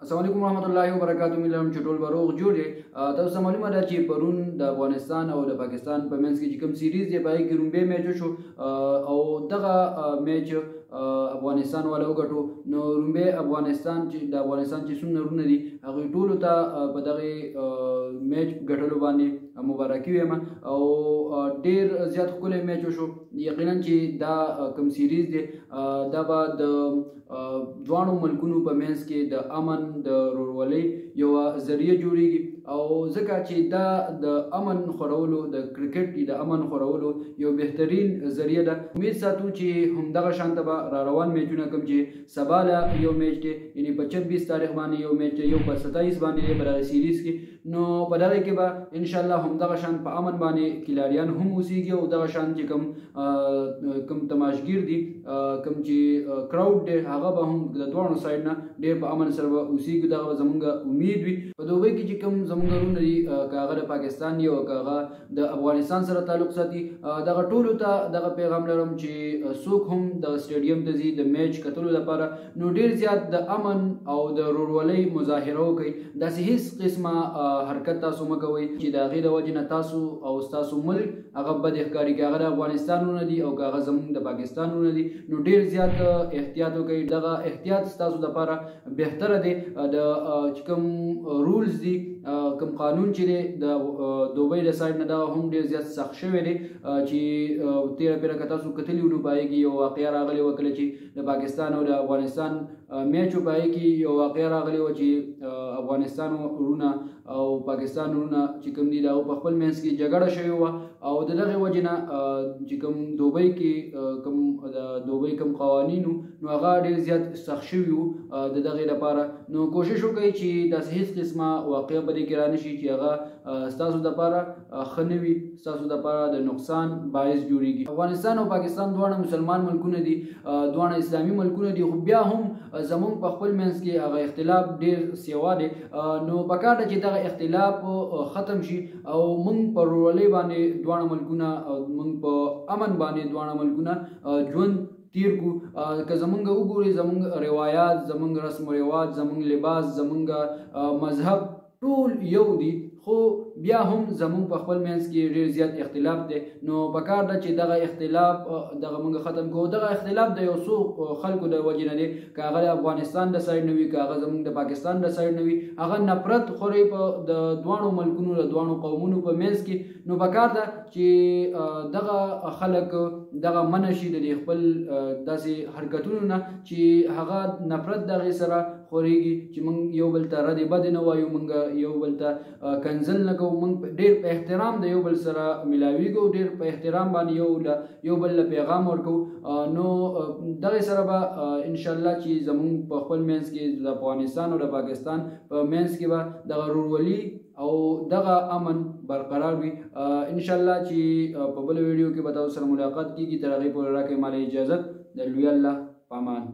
السلام علیکم ورحمۃ اللہ وبرکاتہ. ملم چټول بروغ جوړ دی. تاسو معلومه ده چې پرون د افغانستان او د پاکستان په منځ کې کوم سیریز دی پای کې رومبه میچ شو او دغه میچ افغانستان والا وګټو. نو رومبه افغانستان چې د افغانستان چې څومره رونه دي هغه ټول ته په دغه میچ ګټلو باندې مبارکي وایم او ډیر زیات ښکلی میچ شو. یقینا چې دا کوم سیریز دی دا به د دوانو ملکونو په منځ کې د امن د رورولۍ یو ذریعہ جوړیږي او ځکه چې دا د امن خورولو د کرکټ د امن خورولو یو بهترین ذریعہ ده. امید ساتو چې همدغه شانته به را روان میچونه کوم چې سبا له یو میچ دی یعنی په 26 تاریخ باندې یو میچ دی، یو په 27 باندې په دغه سیریز کې. نو په دغه کې به ان شاء الله همدغه شان په امن باندې کلاریان هم اوسیږي او دغه شان چې کوم تماشګیر دي کوم چې کراود دی هغه به هم د دوه سایډ نه ډیر په امن سره اوسیږي. دغه زمونږ امید وي. په دوبۍ کې چې کوم زمونږ رونه دي کاغه د پاکستان دی او کاغه د افغانستان سره تعلق ساتي، دغه ټولو ته دغه پیغام لرم چې څوک هم د سټیډیم ته ځي د میچ کتلو لپاره نو ډیر زیات د امن او د رورولۍ مظاهره وکړي. داسې هیڅ قسمه حرکت تاسو مه کوئ چې د هغې د وجې نه تاسو او ستاسو ملک هغه بد ښکاري. که هغه د افغانستان رونه دي او که هغه زموږ د پاکستان رونه دي نو ډیر زیات احتیاط وکړئ. دغه احتیاط ستاسو لپاره بهتره دی. د چې کوم رولز دي کوم قانون چې دی د دوبۍ د سایډ نه دا هم ډیر زیات سخت شوی دی چې تیره پیره که تاسو کتلي ونو په هغې کې یو واقعه راغلې وه کله چې د پاکستان او د افغانستان میچ په هغې کې یو واقعه راغلې وه چې افغانستان ورونه او پاکستان ورونه چې کوم دي د هغو په خپل منځ کې جګړه شوې وه او د دغې وجې نه چې کوم دوبۍ کې کوم د دوبۍ کوم قوانینو نو هغه ډېر زیات سخت شوي وو د دغې لپاره. نو کوشش وکړئ چې داسې هېڅ قسمه واقعه په دې کې را نه شي چې هغه ستاسو دپاره ښه نه وي، ستاسو دپاره د نقصان باعث جوړېږي. افغانستان او پاکستان دواړه مسلمان ملکونه دي، دواړه اسلامي ملکونه دي، خو بیا هم زمونږ په خپل منځ کې هغه اختلاف ډېر سیوا دی. نو پکار ده چې دغه اختلاف ختم شي او موږ په رورولۍ باندې دواړه ملکونه موږ په امن باندې دواړه ملکونه ژوند تیر کو. که زمونږ وګورئ زمونږ روایات، زمونږ رسم و رواج، زمونږ لباس، زمونږ مذهب ټول یو دي، خو بیا هم زمونږ په خپل منځ کې ډېر زیات اختلاف دی. نو پکار ده چې دغه اختلاف دغه موږ ختم کړو. دغه اختلاف د یو څو خلکو د وجې نه دی، که هغه د افغانستان د سایډ نه وي، که هغه زمونږ د پاکستان د سایډ نه وي، هغه نفرت خوري په د دواړو ملکونو د دواړو قومونو په منځ کې. نو پکار ده چې دغه خلک دغه منع شي د خپل داسې حرکتونو نه چې هغه نفرت دغې سره خورېږي چې موږ یو بل ته ردې بدې نه وایو، موږ یو بل ته کنځل نه کوو، موږ ډېر په احترام د یو بل سره ملاویږو، ډېر په احترام باندې یو بل له پیغام ورکوو. نو دغې سره به انشاءالله چې زموږ په خپل منځ کې د افغانستان او د پاکستان په منځ کې به دغه رورولي او دغه امن برقرار وي. انشاءالله چې په بل ویډیو کې به تاسو سره ملاقات کیږي. تر هغې پورې راکړئ ماله اجازت. د لوی الله په امان.